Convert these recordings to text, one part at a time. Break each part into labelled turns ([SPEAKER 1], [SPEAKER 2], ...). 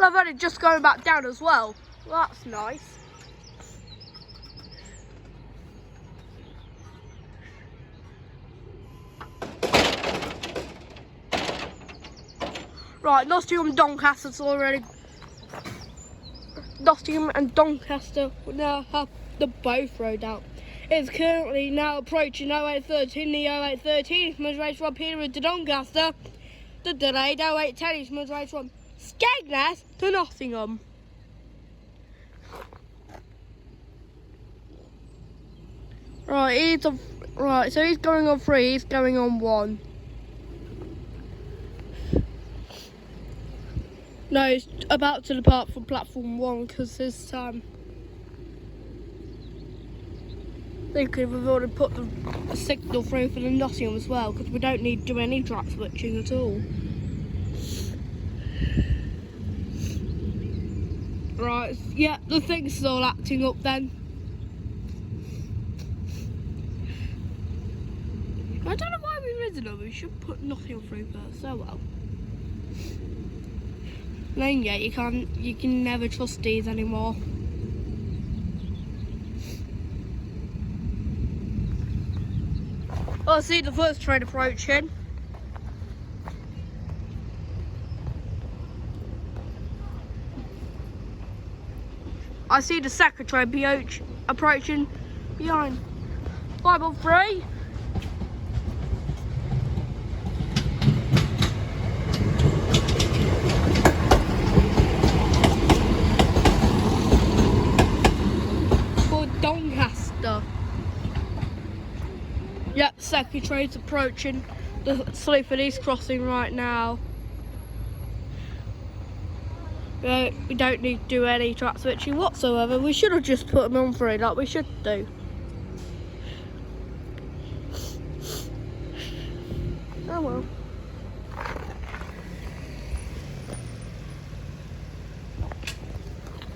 [SPEAKER 1] I've only just going back down as well. Well, that's nice. Right, Nottingham Doncaster's already. Nottingham and Doncaster now have the both rode out. It's currently now approaching 08:13. The 08:13 Eastman's race from Peterborough to Doncaster. The delayed 08:10 Eastman's race from Skegness to Nottingham. Right, so he's going on 3. He's going on 1. No, he's about to depart from platform 1 because this time they could have already put the signal through for the Nottingham as well, because we don't need to do any track switching at all. Right, yeah, the thing's all acting up then. I don't know why we've ridden them. We should put Nottingham through first. Oh well. Then yeah, you can never trust these anymore. I see the first train approaching. I see the second train approaching behind 513. Doncaster. Yep, second train's approaching the Sleaford East crossing right now. We don't need to do any track switching whatsoever. We should have just put them on 3 like we should do. Oh well.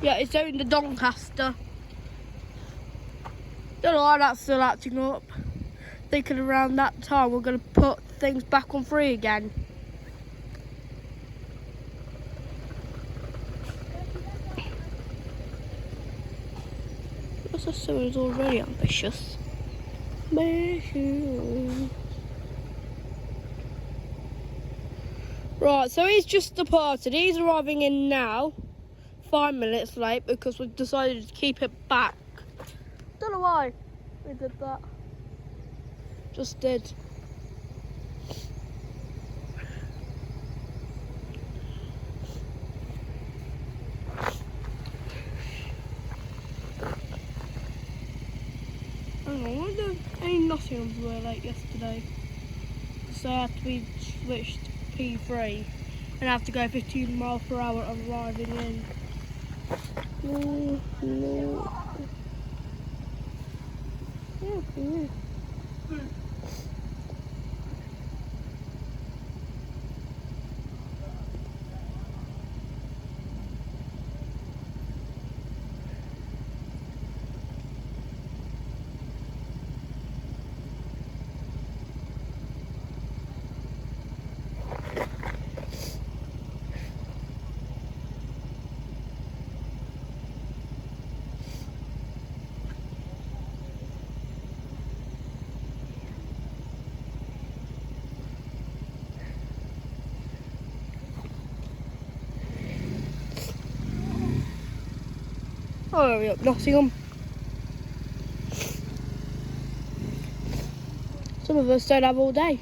[SPEAKER 1] Yeah, it's doing the Doncaster. Don't know why that's still acting up. Thinking around that time we're going to put things back on 3 again. What's this? Someone's already ambitious. Right, so he's just departed. He's arriving in now. 5 minutes late because we've decided to keep it back. Don't know why we did that. Just did. I don't know, I wonder if any Nottinghams were late yesterday. So I had to be switched to P3 and I have to go 15 miles per hour arriving in. No. Yeah. Oh, hurry up, Nottingham. Some of us don't have all day.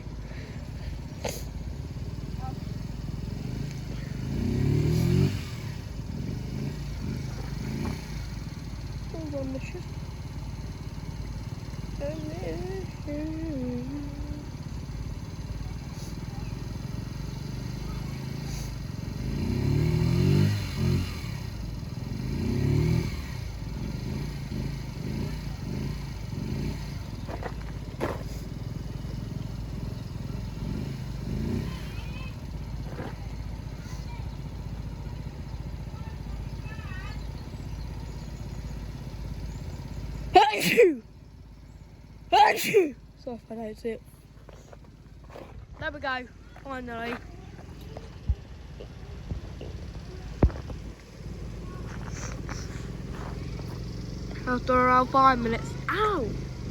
[SPEAKER 1] Hold on, Mister. Sorry if I don't see it. There we go, finally. After around 5 minutes. Ow!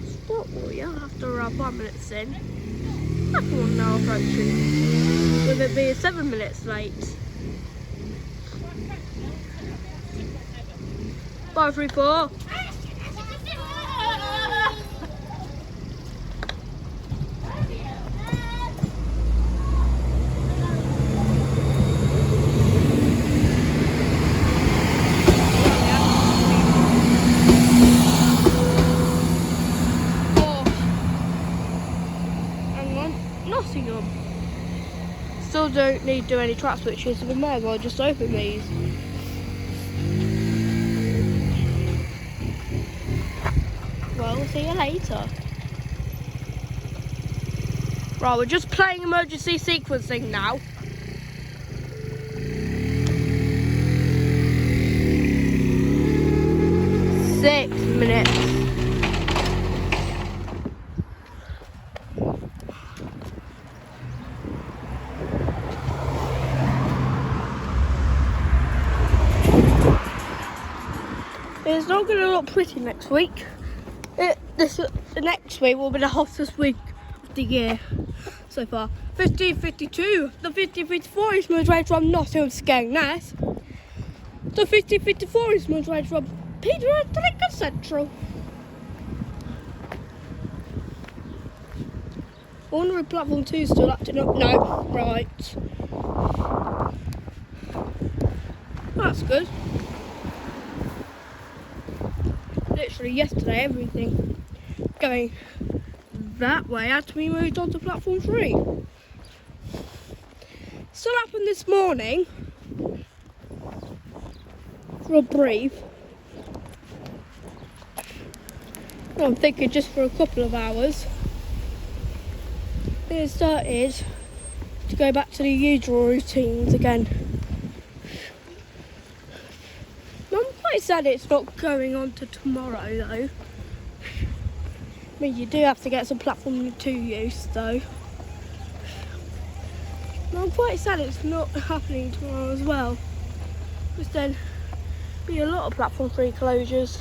[SPEAKER 1] Stop, will you? After around 5 minutes in. Platform now approaching. Will it be 7 minutes late? 5, 3, 4. Nottingham. Still don't need to do any track switches, so we may as well just open these. Well, we'll see you later. Right, we're just playing emergency sequencing now. Six minutes. It's not going to look pretty next week. The next week will be the hottest week of the year so far. 15:52. The 15:54 is moved right from Nottingham Skegness. The 15:54 is moved right from Peterborough to Lincoln Central. I wonder if platform 2 is still acting up. No, right. That's good. Literally yesterday, everything going that way had to be moved on to platform 3. Still happened this morning for a brief. I'm thinking just for a couple of hours. It started to go back to the usual routines again. I'm quite sad it's not going on to tomorrow though. I mean, you do have to get some platform 2 use though. I'm quite sad it's not happening tomorrow as well. Because then be a lot of platform 3 closures.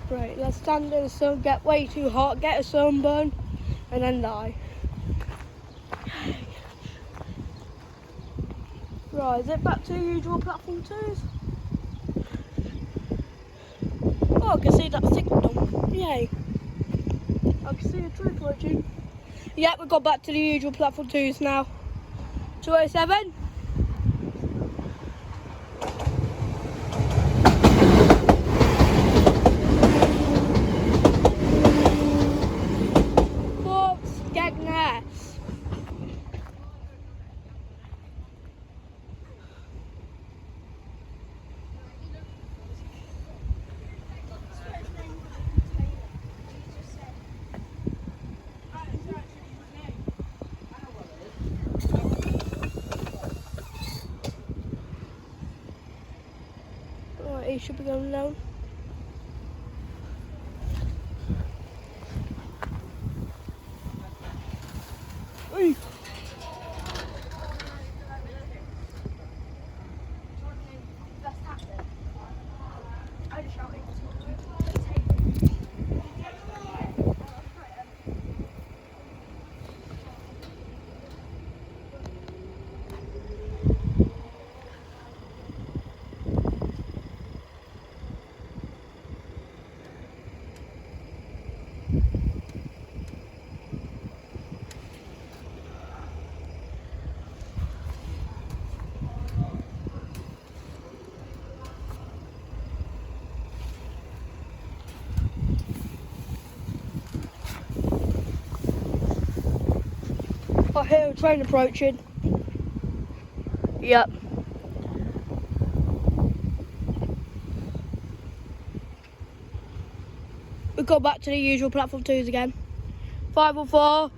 [SPEAKER 1] Right, let's stand in the sun, get way too hot, get a sunburn, and then die. Right, is it back to usual platform 2s? Oh, I can see that signal. Yay. I can see a tree approaching. Yeah, we've got back to the usual platform 2s now. 207. He should be going down. Oi. I hear a train approaching. Yep. We got back to the usual platform 2s again. 504.